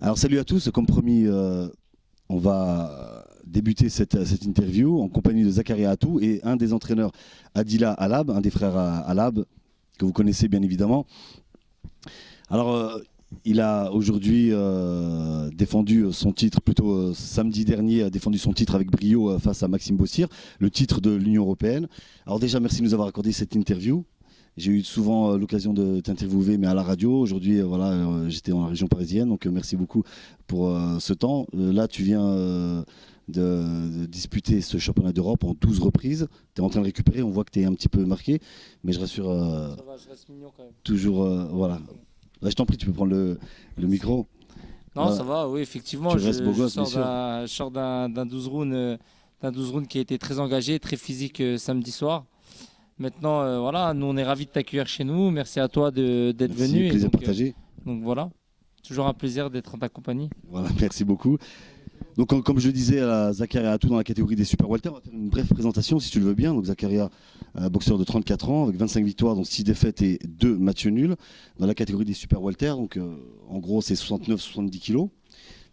Alors salut à tous, comme promis, on va débuter cette interview en compagnie de Zakaria Atou et un des entraîneurs, Adila Alab, un des frères Alab, que vous connaissez bien évidemment. Alors il a aujourd'hui défendu son titre, plutôt samedi dernier, a défendu son titre avec brio face à Maxime Bossir, le titre de l'Union Européenne. Alors déjà merci de nous avoir accordé cette interview. J'ai eu souvent l'occasion de t'interviewer, mais à la radio. Aujourd'hui, voilà, j'étais en région parisienne, donc merci beaucoup pour ce temps. Là, tu viens de disputer ce championnat d'Europe en 12 reprises. Tu es en train de récupérer, on voit que tu es un petit peu marqué, mais je rassure. Ça va, je reste mignon quand même. Toujours, voilà. Là, je t'en prie, tu peux prendre le micro. Non, Voilà. ça va, oui, effectivement. Tu restes beau gosse, bien sûr. Je sors d'un 12 rounds qui a été très engagé, très physique samedi soir. Maintenant, voilà, nous on est ravis de t'accueillir chez nous. Merci à toi d'être venu. Plaisir partagé. Donc voilà, toujours un plaisir d'être en ta compagnie. Voilà, merci beaucoup. Donc comme je le disais à Zakaria Atou dans la catégorie des super welter, on va faire une brève présentation si tu le veux bien. Donc Zakaria, boxeur de 34 ans avec 25 victoires, dont 6 défaites et 2 matchs nuls dans la catégorie des super welter. Donc en gros c'est 69-70 kilos.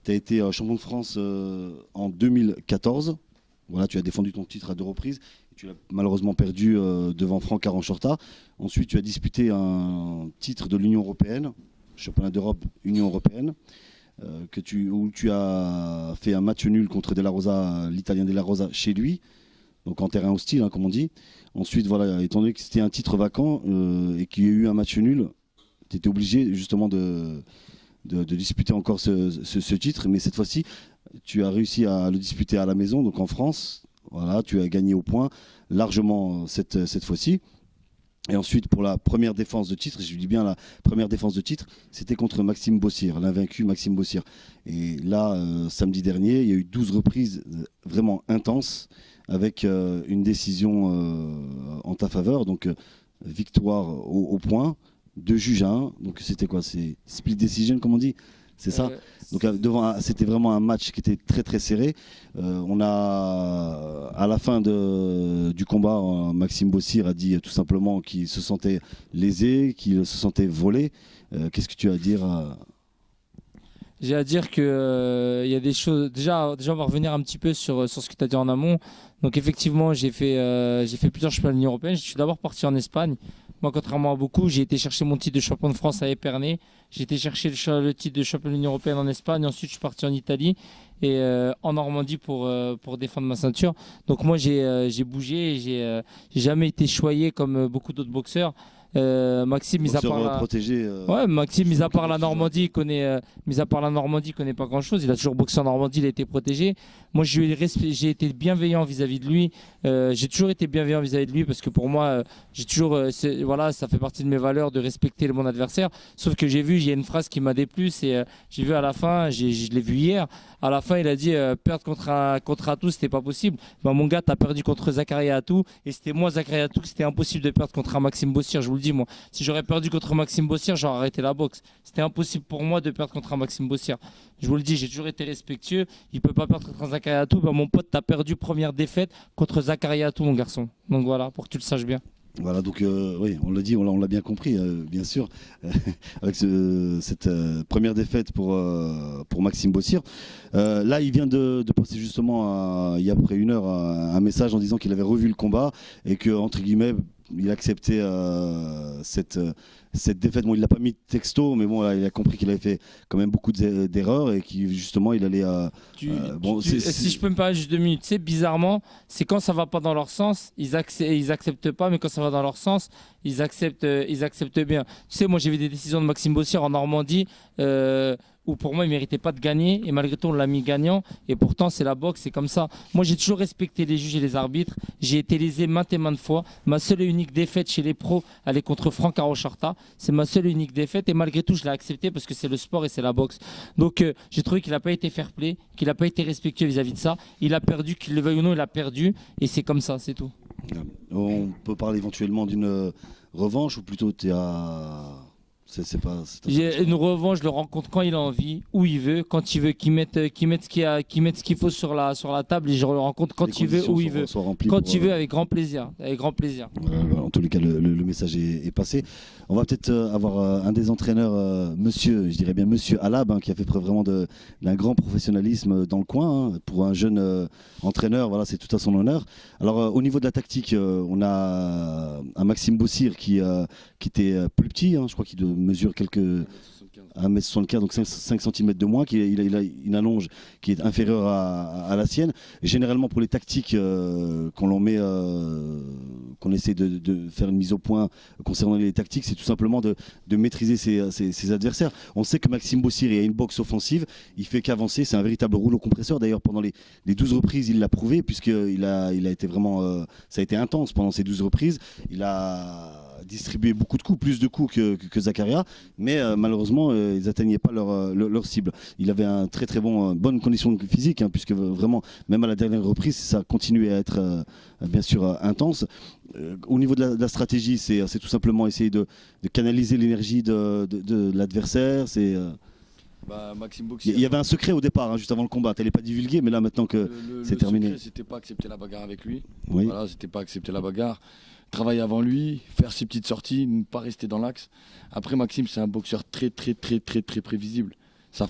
Tu as été champion de France en 2014. Voilà, tu as défendu ton titre à 2 reprises. Tu l'as malheureusement perdu devant Franck Aranchorta. Ensuite, tu as disputé un titre de l'Union Européenne, championnat d'Europe, Union Européenne, où tu as fait un match nul contre De La Rosa, l'Italien De La Rosa, chez lui, donc en terrain hostile, hein, comme on dit. Ensuite, voilà, étant donné que c'était un titre vacant et qu'il y a eu un match nul, tu étais obligé justement de disputer encore ce titre, mais cette fois-ci, tu as réussi à le disputer à la maison, donc en France. Voilà, tu as gagné au point largement cette fois-ci. Et ensuite, pour la première défense de titre, je dis bien la première défense de titre, c'était contre Maxime Bossir, l'invaincu Maxime Bossir. Et là, samedi dernier, il y a eu 12 reprises vraiment intenses avec une décision en ta faveur. Donc, victoire au point, 2 juges à 1. Donc, c'était quoi? C'est split decision, comme on dit? C'est ça. Donc c'était vraiment un match qui était très très serré. On a à la fin du combat, Maxime Bossir a dit tout simplement qu'il se sentait lésé, qu'il se sentait volé. Qu'est-ce que tu as à dire J'ai à dire que y a des choses. Déjà, on va revenir un petit peu sur ce que tu as dit en amont. Donc effectivement, j'ai fait plusieurs championnats de l'Union européenne. Je suis d'abord parti en Espagne. Moi, contrairement à beaucoup, j'ai été chercher mon titre de champion de France à Épernay. J'ai été chercher le titre de champion de l'Union européenne en Espagne. Ensuite, je suis parti en Italie et en Normandie pour défendre ma ceinture. Donc moi, j'ai bougé. J'ai jamais été choyé comme beaucoup d'autres boxeurs. Maxime, mis à part protégé, Maxime, mis à part la Normandie, il connaît pas grand-chose. Il a toujours boxé en Normandie, il a été protégé. Moi, j'ai été bienveillant vis-à-vis de lui. J'ai toujours été bienveillant vis-à-vis de lui parce que pour moi, j'ai toujours, voilà, ça fait partie de mes valeurs de respecter mon adversaire. Sauf que il y a une phrase qui m'a déplu, c'est j'ai vu à la fin, je l'ai vu hier. À la fin, il a dit perdre contre Atou, c'était pas possible. Ben, mon gars, t'as perdu contre Zakaria Atou et c'était moi Zakaria Atou, c'était impossible de perdre contre un Maxime Bossir. Je vous le dis, moi, si j'aurais perdu contre Maxime Bossir, j'aurais arrêté la boxe. C'était impossible pour moi de perdre contre un Maxime Bossir. Je vous le dis, j'ai toujours été respectueux. Il peut pas perdre contre un Zakaria Atou. Ben, mon pote, t'as perdu première défaite contre Zakaria Atou, mon garçon. Donc voilà, pour que tu le saches bien. Voilà, donc oui, on l'a dit, on l'a bien compris, bien sûr, avec cette première défaite pour Maxime Bossir. Là, il vient de poster justement, il y a à peu près 1 heure, un message en disant qu'il avait revu le combat et que, entre guillemets, il acceptait cette défaite. Bon, il l'a pas mis texto, mais bon, là, il a compris qu'il avait fait quand même beaucoup d'erreurs et qu'il justement il allait. Si je peux me parler juste 2 minutes, tu sais, bizarrement, c'est quand ça va pas dans leur sens, ils acceptent pas, mais quand ça va dans leur sens, ils acceptent bien. Tu sais, moi j'ai vu des décisions de Maxime Bossir en Normandie. Où pour moi il méritait pas de gagner et malgré tout on l'a mis gagnant et pourtant c'est la boxe, c'est comme ça. Moi j'ai toujours respecté les juges et les arbitres, j'ai été lésé maintes et maintes fois. Ma seule et unique défaite chez les pros, elle est contre Franck Aranchorta, c'est ma seule et unique défaite et malgré tout je l'ai accepté parce que c'est le sport et c'est la boxe. Donc j'ai trouvé qu'il n'a pas été fair-play, qu'il n'a pas été respectueux vis-à-vis de ça. Il a perdu, qu'il le veuille ou non, il a perdu et c'est comme ça, c'est tout. On peut parler éventuellement d'une revanche ou plutôt tu es à C'est pas. Une revanche, je le rencontre quand il a envie, où il veut, quand il veut, qu'il mette ce qu'il faut sur la table et je le rencontre quand il veut, où il veut. Quand il veut, avec grand plaisir. Avec grand plaisir. En tous les cas, le message est passé. On va peut-être avoir un des entraîneurs, monsieur, je dirais bien monsieur Alab, hein, qui a fait preuve vraiment d'un grand professionnalisme dans le coin. Hein. Pour un jeune entraîneur, voilà, c'est tout à son honneur. Alors, au niveau de la tactique, on a un Maxime Bossir qui était plus petit, hein, je crois qu'il mesure quelques 1m75, donc 5 cm de moins, il a une allonge qui est inférieure à la sienne. Et généralement pour les tactiques qu'on essaie de faire une mise au point concernant les tactiques, c'est tout simplement de maîtriser ses adversaires. On sait que Maxime Bossir a une boxe offensive, il fait qu'avancer, c'est un véritable rouleau compresseur. D'ailleurs pendant les 12 reprises il l'a prouvé, puisqu'il a été vraiment, ça a été intense pendant ces 12 reprises. Il a distribué beaucoup de coups, plus de coups que Zakaria, mais malheureusement ils n'atteignaient pas leur cible. Il avait un très bonne condition physique, hein, puisque vraiment même à la dernière reprise ça continuait à être bien sûr intense. Au niveau de la stratégie, c'est tout simplement essayer de canaliser l'énergie de l'adversaire. Maxime Bossir, il y avait un secret au départ, hein, juste avant le combat. Elle n'est pas divulguée, mais là maintenant que c'est terminé. Le secret, c'était pas accepter la bagarre avec lui. Oui. Voilà, c'était pas accepter la bagarre. Travailler avant lui, faire ses petites sorties, ne pas rester dans l'axe. Après, Maxime, c'est un boxeur très prévisible. Ça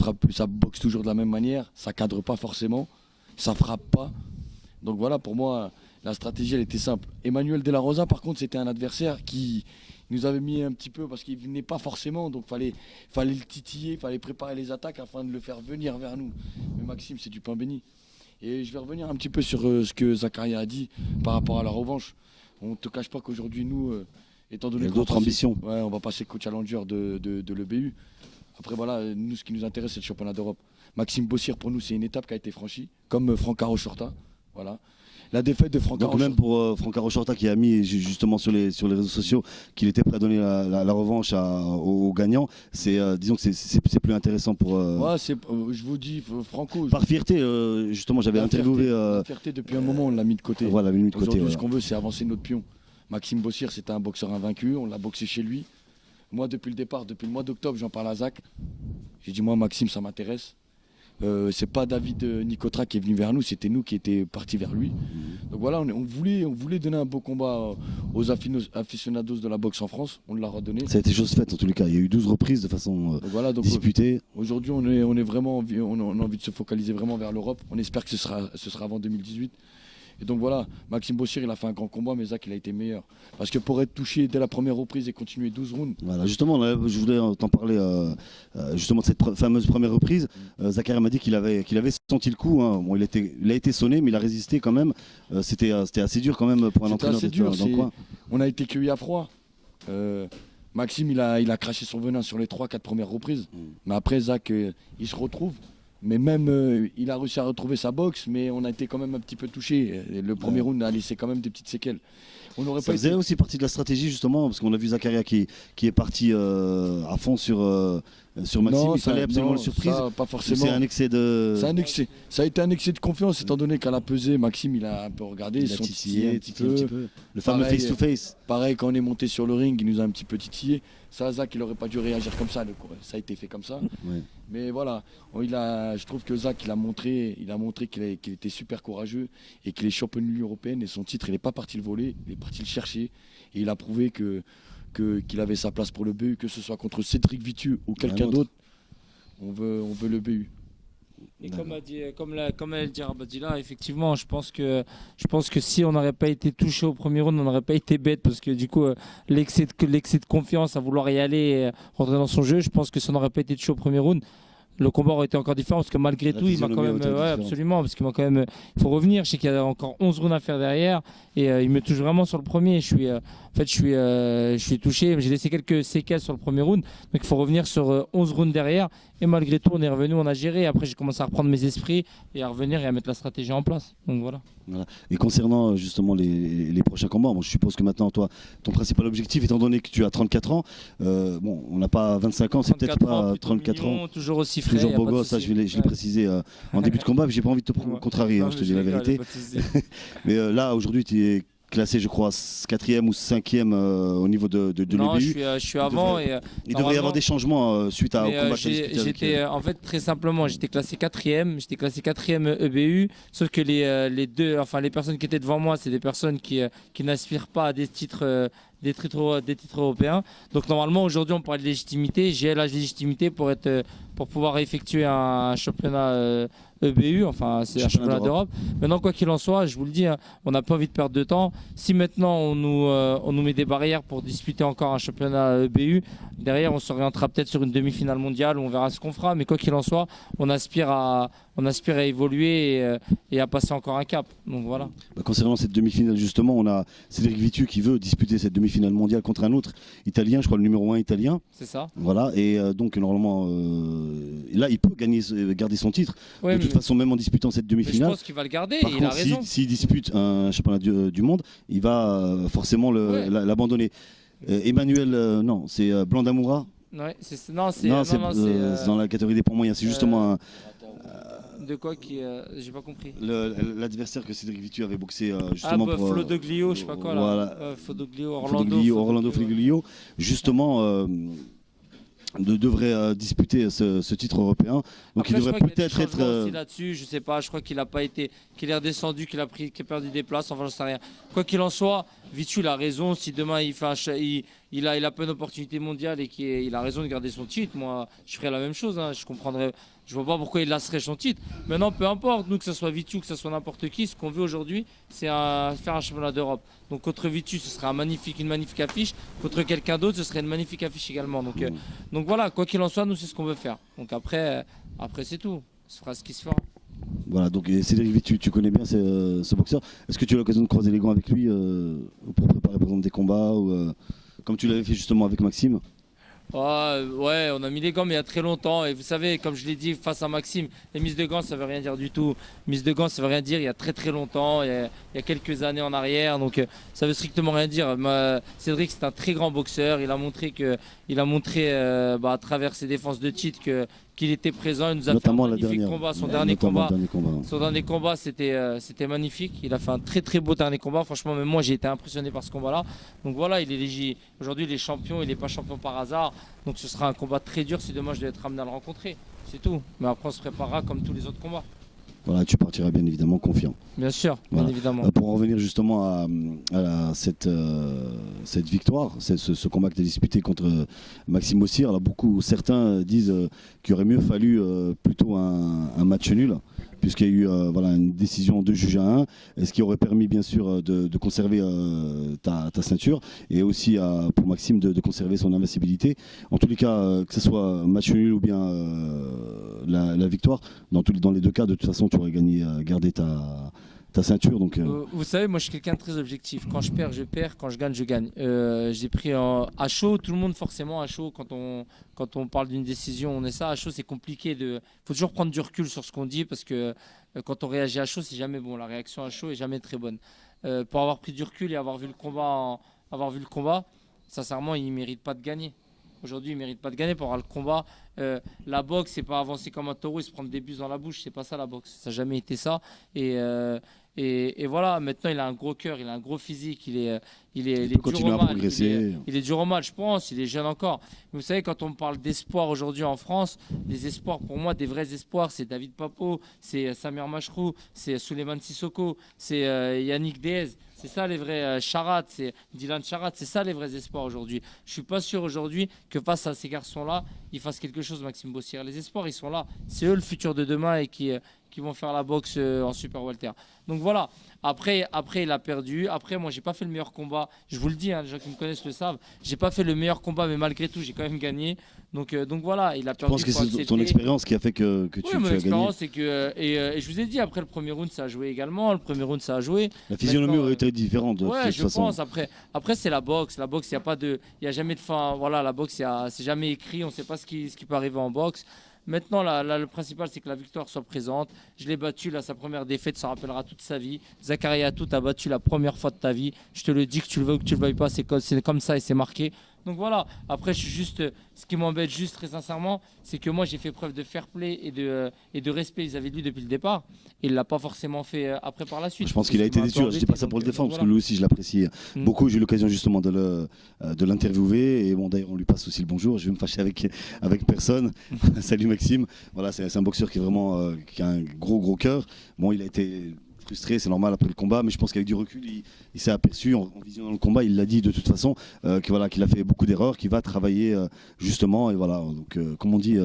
boxe toujours de la même manière, ça cadre pas forcément, ça frappe pas. Donc voilà, pour moi, la stratégie, elle était simple. Emmanuel De La Rosa, par contre, c'était un adversaire qui nous avait mis un petit peu, parce qu'il venait pas forcément, donc fallait le titiller, fallait préparer les attaques afin de le faire venir vers nous. Mais Maxime, c'est du pain béni. Et je vais revenir un petit peu sur ce que Zakaria a dit par rapport à la revanche. On ne te cache pas qu'aujourd'hui, nous, étant donné d'autres ambitions. Ouais, on va passer co-challenger de l'EBU. Après, voilà, nous, ce qui nous intéresse, c'est le championnat d'Europe. Maxime Bossir, pour nous, c'est une étape qui a été franchie, comme Francaro Shorta. Voilà. La défaite de Francaro Shorta. Donc même pour Francaro Shorta qui a mis justement sur les réseaux sociaux qu'il était prêt à donner la revanche aux gagnants, disons que c'est plus intéressant pour. Ouais, je vous dis, Franco. Par fierté, justement, j'avais interviewé. La fierté, depuis un moment, on l'a mis de côté. Voilà, mis de côté. Aujourd'hui, ce qu'on veut, c'est avancer notre pion. Maxime Bossir, c'était un boxeur invaincu, on l'a boxé chez lui. Moi, depuis le départ, depuis le mois d'octobre, j'en parle à Zach. J'ai dit, moi, Maxime, ça m'intéresse. C'est pas David Nicotra qui est venu vers nous, c'était nous qui étions partis vers lui. Donc voilà, on voulait donner un beau combat aux aficionados de la boxe en France. On l'a redonné. Ça a été chose faite en tous les cas. Il y a eu 12 reprises de façon disputée. Aujourd'hui, on a envie de se focaliser vraiment vers l'Europe. On espère que ce sera avant 2018. Et donc voilà, Maxime Bossir, il a fait un grand combat, mais Zach, il a été meilleur. Parce que pour être touché dès la première reprise et continuer 12 rounds. Voilà, justement, là, je voulais t'en parler justement de cette fameuse première reprise. Zakaria m'a dit qu'il avait senti le coup. Hein. Bon, il a été sonné, mais il a résisté quand même. C'était assez dur quand même pour un entraîneur dans le coin. On a été cueillis à froid. Maxime, il a craché son venin sur les 3-4 premières reprises. Mais après, Zach, il se retrouve. Mais même, il a réussi à retrouver sa boxe, mais on a été quand même un petit peu touché. Le premier round a laissé quand même des petites séquelles. Ça faisait aussi partie de la stratégie justement, parce qu'on a vu Zakaria qui est parti à fond sur Maxime. Non, il fallait absolument le surprise. Pas forcément. C'est un excès de. C'est un excès. Ça a été un excès de confiance, étant donné qu'à la pesée, Maxime, il a un peu regardé, il a titillé un petit peu. Le fameux face-to-face. Pareil, quand on est monté sur le ring, il nous a un petit peu titillé. Ça, Zach, il n'aurait pas dû réagir comme ça. Ça a été fait comme ça. Ouais. Mais voilà, je trouve que Zach, il a montré qu'il était super courageux et qu'il est champion de l'Union européenne et son titre, il n'est pas parti le voler, il est parti le chercher. Et il a prouvé qu'il avait sa place pour le BU, que ce soit contre Cédric Vitieux ou quelqu'un d'autre. On veut le BU. Et comme elle dit Rabadila, effectivement, je pense que si on n'aurait pas été touché au premier round, on n'aurait pas été bête, parce que du coup, l'excès de confiance à vouloir y aller, et rentrer dans son jeu, je pense que si on n'aurait pas été touché au premier round, le combat aurait été encore différent, parce que malgré tout, il m'a quand même. Ouais, absolument, parce qu'il m'a quand même. Il faut revenir. Je sais qu'il y a encore 11 rounds à faire derrière, et il me touche vraiment sur le premier. Je suis touché. J'ai laissé quelques séquelles sur le premier round, donc il faut revenir sur 11 rounds derrière. Et malgré tout, on est revenu, on a géré. Après, j'ai commencé à reprendre mes esprits et à revenir et à mettre la stratégie en place. Donc voilà. Et concernant justement les prochains combats, je suppose que maintenant, toi, ton principal objectif, étant donné que tu as 34 ans, on n'a pas 25 ans, c'est peut-être pas 34 ans. Toujours aussi frais. Toujours beau gosse, ça je l'ai précisé en début de combat, mais j'ai pas envie de te contrarier, je te dis la vérité. Mais là, aujourd'hui, tu es classé, je crois, 4e ou 5e au niveau de Non, l'EBU. je suis avant. Il devrait y avoir des changements suite au combat que tu as disputé avec, j'étais en fait très simplement, j'étais classé 4e, EBU, sauf que les deux, enfin les personnes qui étaient devant moi, c'est des personnes qui n'aspirent pas à des titres. Des titres européens. Donc normalement aujourd'hui on parle de légitimité. J'ai la légitimité pour pouvoir effectuer un championnat EBU, enfin c'est un championnat d'Europe. Maintenant quoi qu'il en soit, je vous le dis, hein, on n'a pas envie de perdre de temps. Si maintenant on nous met des barrières pour disputer encore un championnat EBU, derrière on s'orientera peut-être sur une demi-finale mondiale, on verra ce qu'on fera. Mais quoi qu'il en soit, on aspire à évoluer et à passer encore un cap. Donc voilà. Concernant cette demi-finale justement, on a Cédric Vitu qui veut disputer cette demi-finale mondiale contre un autre Italien, je crois le numéro 1 italien. C'est ça. Voilà, et donc normalement là il peut garder son titre. Ouais, de toute façon, même en disputant cette demi-finale. Je pense qu'il va le garder. Par et contre, il a raison. S'il dispute un championnat du monde, il va forcément l'abandonner. Emmanuel, non, c'est Blandamoura. Ouais, c'est dans la catégorie des points moyens. C'est justement de quoi qui j'ai pas compris. L'adversaire que Cédric Vitu avait boxé justement pour Flodoglio, je sais pas quoi là. Voilà. Flodoglio, Orlando Flodoglio, justement devrait disputer ce titre européen. Donc après, il devrait peut-être être là-dessus, je sais pas, je crois qu'il a pas été, qu'il est redescendu, qu'il a perdu des places, enfin je sais rien. Quoi qu'il en soit, Vitu il a raison, si demain il a pas une opportunité mondiale et qu'il a raison de garder son titre, moi je ferais la même chose, hein, je comprendrais. Je vois pas pourquoi il lasserait son titre. Maintenant, peu importe, nous que ce soit Vitu, que ce soit n'importe qui, ce qu'on veut aujourd'hui, c'est faire un championnat d'Europe. Donc contre Vitu, ce sera une magnifique affiche. Contre quelqu'un d'autre, ce serait une magnifique affiche également. Donc voilà, quoi qu'il en soit, nous c'est ce qu'on veut faire. Donc après c'est tout. Ce sera ce qui se fera. Voilà, donc Cédric Vitu, tu connais bien ce boxeur. Est-ce que tu as l'occasion de croiser les gants avec lui pour préparer par exemple des combats ou comme tu l'avais fait justement avec Maxime? Ouais, on a mis les gants mais il y a très longtemps et vous savez, comme je l'ai dit face à Maxime, les mises de gants ça veut rien dire du tout. Mise de gants ça veut rien dire il y a très longtemps, il y a quelques années en arrière, donc ça veut strictement rien dire. Cédric c'est un très grand boxeur, il a montré à travers ses défenses de titre qu'il était présent, il nous a notamment fait un magnifique combat, son dernier combat c'était magnifique, il a fait un très beau dernier combat, franchement même moi j'ai été impressionné par ce combat là. Donc voilà, aujourd'hui il est champion, il n'est pas champion par hasard, donc ce sera un combat très dur si demain je devais être amené à le rencontrer, c'est tout. Mais après on se préparera comme tous les autres combats. Voilà, tu partiras bien évidemment confiant. Bien sûr, voilà. Bien évidemment. Pour en revenir justement à cette victoire, ce combat que tu as disputé contre Maxime Ossir, alors certains disent qu'il aurait mieux fallu plutôt un match nul, puisqu'il y a eu une décision de juge à 1, ce qui aurait permis bien sûr de conserver ta ceinture, et aussi pour Maxime de conserver son invincibilité. En tous les cas, que ce soit match nul ou bien la victoire, dans les deux cas, de toute façon, tu aurais gardé ta ceinture. Donc, vous savez, moi je suis quelqu'un de très objectif. Quand je perds, je perds. Quand je gagne, je gagne. J'ai pris à chaud, tout le monde forcément à chaud. Quand on parle d'une décision, on est ça. À chaud, c'est compliqué. Il faut toujours prendre du recul sur ce qu'on dit parce que quand on réagit à chaud, c'est jamais bon. La réaction à chaud est jamais très bonne. Pour avoir pris du recul et avoir vu le combat, sincèrement, il ne mérite pas de gagner. Aujourd'hui, il ne mérite pas de gagner pour avoir le combat. La boxe, c'est pas avancer comme un taureau et se prendre des bus dans la bouche. C'est pas ça la boxe. Ça n'a jamais été ça. Et voilà, maintenant il a un gros cœur, il a un gros physique, il est dur au mal. Il est dur au mal, je pense, il est jeune encore. Mais vous savez, quand on parle d'espoir aujourd'hui en France, des espoirs pour moi, des vrais espoirs, c'est David Papo, c'est Samir Mashrou, c'est Souleymane Sissoko, c'est Yannick Déez. C'est ça les vrais Charat, c'est Dylan Charat, c'est ça les vrais espoirs aujourd'hui. Je suis pas sûr aujourd'hui que face à ces garçons-là, ils fassent quelque chose, Maxime Bossière. Les espoirs, ils sont là. C'est eux le futur de demain et qui vont faire la boxe en super welter. Donc voilà, après il a perdu. Après, moi, j'ai pas fait le meilleur combat. Je vous le dis, hein, les gens qui me connaissent le savent. J'ai pas fait le meilleur combat, mais malgré tout, j'ai quand même gagné. Donc voilà, il a perdu. Je pense que c'est ton expérience qui a fait que tu as gagné. Mon expérience, c'est que et je vous ai dit, après le premier round, ça a joué également. Le premier round, ça a joué. La physionomie aurait été différente. Ouais, je pense. Après, c'est la boxe. La boxe, il y a jamais de fin. Voilà, la boxe, c'est jamais écrit. On sait pas ce qui peut arriver en boxe. Maintenant, le principal, c'est que la victoire soit présente. Je l'ai battu, là, sa première défaite, ça rappellera toute sa vie. Zakaria Atout a battu la première fois de ta vie. Je te le dis, que tu le veux ou que tu le veuilles pas, c'est comme ça et c'est marqué. Donc voilà, après, ce qui m'embête juste très sincèrement, c'est que moi j'ai fait preuve de fair play et de respect vis-à-vis de lui depuis le départ. Et il ne l'a pas forcément fait après par la suite. Je pense qu'il a été déçu. Je dis pas ça pour le défendre, parce que lui aussi je l'apprécie beaucoup. J'ai eu l'occasion justement de l'interviewer. Et bon, d'ailleurs, on lui passe aussi le bonjour. Je vais me fâcher avec personne. Salut Maxime. Voilà, c'est un boxeur qui est vraiment qui a un gros cœur. Bon, il a été frustré, c'est normal après le combat, mais je pense qu'avec du recul, il s'est aperçu en visionnant le combat, il l'a dit de toute façon, qu'il a fait beaucoup d'erreurs, qu'il va travailler justement, et voilà. Donc, comme on dit,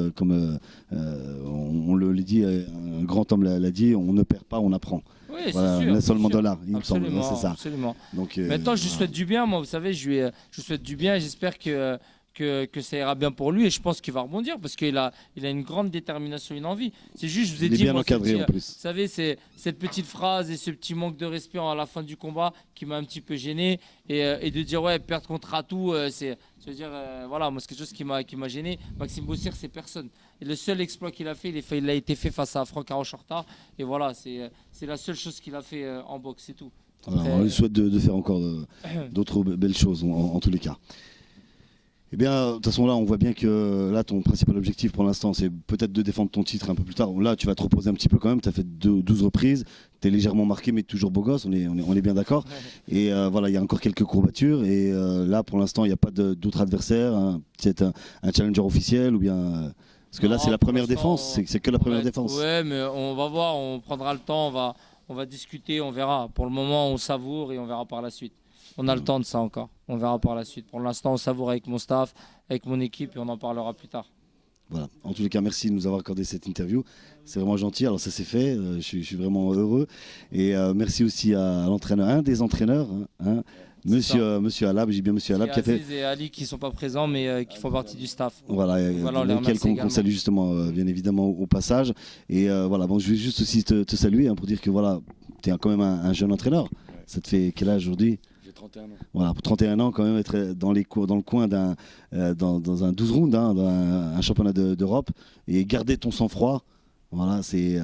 on le dit, un grand homme l'a dit, on ne perd pas, on apprend. Oui, voilà, c'est sûr. On est seulement dans l'art, il me Absolument, semble, c'est ça. Absolument. Donc, maintenant, je lui souhaite du bien, moi, vous savez, je lui souhaite du bien, j'espère que ça ira bien pour lui et je pense qu'il va rebondir parce qu'il a une grande détermination, une envie. C'est juste, je vous ai dit, bien encadré en plus. Vous savez, c'est cette petite phrase et ce petit manque de respect à la fin du combat qui m'a un petit peu gêné et de dire ouais, perdre contre Atou, voilà, moi c'est quelque chose qui m'a gêné. Maxime Bossier, c'est personne. Et le seul exploit qu'il a fait, il a été fait face à Franck Arochorta et voilà, c'est la seule chose qu'il a fait en boxe, c'est tout. Après, on lui souhaite de faire encore d'autres belles choses en tous les cas. Eh bien, de toute façon, là, on voit bien que là, ton principal objectif pour l'instant, c'est peut-être de défendre ton titre un peu plus tard. Là, tu vas te reposer un petit peu quand même. Tu as fait 12 reprises. Tu es légèrement marqué, mais toujours beau gosse. On est bien d'accord. Et voilà, il y a encore quelques courbatures. Et là, pour l'instant, il n'y a pas d'autres adversaires. Peut-être un challenger officiel ou bien. Parce que là, c'est la première défense. C'est que la première défense. Ouais, mais on va voir. On prendra le temps. On va discuter. On verra. Pour le moment, on savoure et on verra par la suite. On a le temps de ça encore. On verra par la suite. Pour l'instant, on savoure avec mon staff, avec mon équipe et on en parlera plus tard. Voilà. En tous les cas, merci de nous avoir accordé cette interview. C'est vraiment gentil. Alors ça s'est fait. Je suis vraiment heureux. Et merci aussi à l'entraîneur, un des entraîneurs, Monsieur Alab. J'ai bien Monsieur Alab qui a fait. Et Ali qui sont pas présents, mais qui font partie du staff. Voilà. Lequel qu'on salue justement, bien évidemment au passage. Et voilà. Bon, je vais juste aussi te saluer pour dire que voilà, tu es quand même un jeune entraîneur. Ça te fait quel âge aujourd'hui? 31 ans. Voilà, pour 31 ans, quand même, être dans le coin dans un 12 rounds, dans un championnat d'Europe, et garder ton sang-froid, voilà, c'est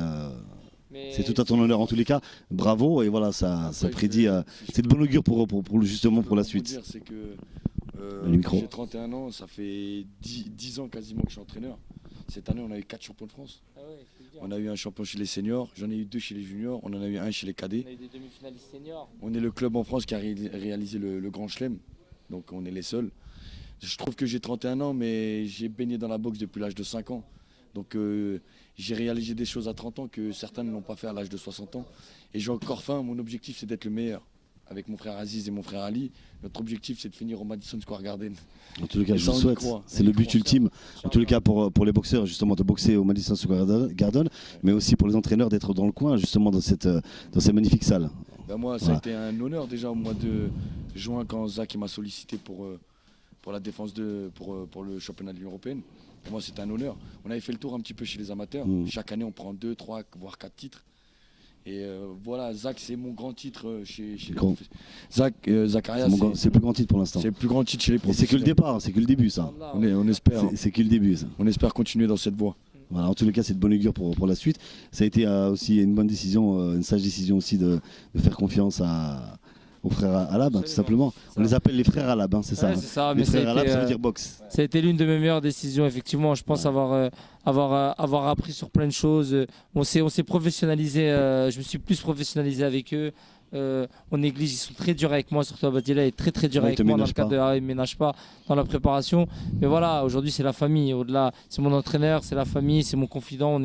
tout à ton honneur en tous les cas. Bravo, et voilà, ça prédit. C'est de bon augure justement pour la suite. C'est que j'ai 31 ans, ça fait 10 ans quasiment que je suis entraîneur. Cette année, on a eu 4 champions de France. Ah ouais, on a eu un champion chez les seniors, j'en ai eu 2 chez les juniors, on en a eu un chez les cadets. On a eu des demi-finalistes seniors. On est le club en France qui a réalisé le Grand Chelem, donc on est les seuls. Je trouve que j'ai 31 ans, mais j'ai baigné dans la boxe depuis l'âge de 5 ans. Donc j'ai réalisé des choses à 30 ans que certains ne l'ont pas fait à l'âge de 60 ans. Et j'ai encore faim, mon objectif c'est d'être le meilleur. Avec mon frère Aziz et mon frère Ali, notre objectif c'est de finir au Madison Square Garden. En tous les cas, je vous souhaite. C'est le but ultime. En tous les cas, pour les boxeurs, justement, de boxer au Madison Square Garden, mais aussi pour les entraîneurs d'être dans le coin, justement, dans ces magnifiques salles. Ben moi, ça a été un honneur déjà au mois de juin quand Zach m'a sollicité pour la défense pour le championnat de l'Union européenne. Pour moi, c'était un honneur. On avait fait le tour un petit peu chez les amateurs. Chaque année, on prend 2, 3, voire 4 titres. Et voilà, Zach, c'est mon grand titre chez les Zakaria. C'est le plus grand titre pour l'instant. C'est le plus grand titre chez les professionnels. Et c'est que le départ, c'est que le début, ça. On espère. C'est que le début, ça. On espère continuer dans cette voie. Voilà, en tous les cas, c'est de bonne augure pour la suite. Ça a été aussi une bonne décision, une sage décision aussi de faire confiance aux frères Alab, tout simplement. On les appelle les frères Alab, c'est ça. C'est ça. Les frères Alab, ça veut dire boxe. Ça a été l'une de mes meilleures décisions, effectivement. Je pense avoir appris sur plein de choses. On s'est professionnalisé. Je me suis plus professionnalisé avec eux. On néglige, ils sont très durs avec moi, surtout Abadila est très dur avec moi dans le cadre de ils ne ménagent pas dans la préparation. Mais voilà, aujourd'hui c'est la famille. Au-delà, c'est mon entraîneur, c'est la famille, c'est mon confident.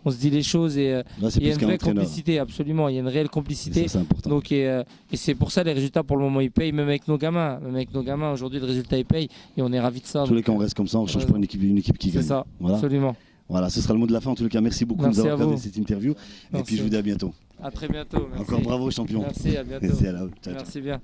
On se dit les choses et là, il y a une vraie complicité, absolument. Il y a une réelle complicité. Ça, c'est important. Donc, et c'est pour ça les résultats pour le moment ils payent, même avec nos gamins. Aujourd'hui le résultat il paye et on est ravis de ça. En tous les cas, on reste comme ça, on ne change pas une équipe qui gagne. C'est ça, voilà. Absolument. Voilà, ce sera le mot de la fin. En tous les cas, merci beaucoup de nous avoir regardé cette interview. Et puis je vous dis à bientôt. À très bientôt. Merci. Encore bravo champion. Merci, à bientôt. Merci, ciao. Merci bien.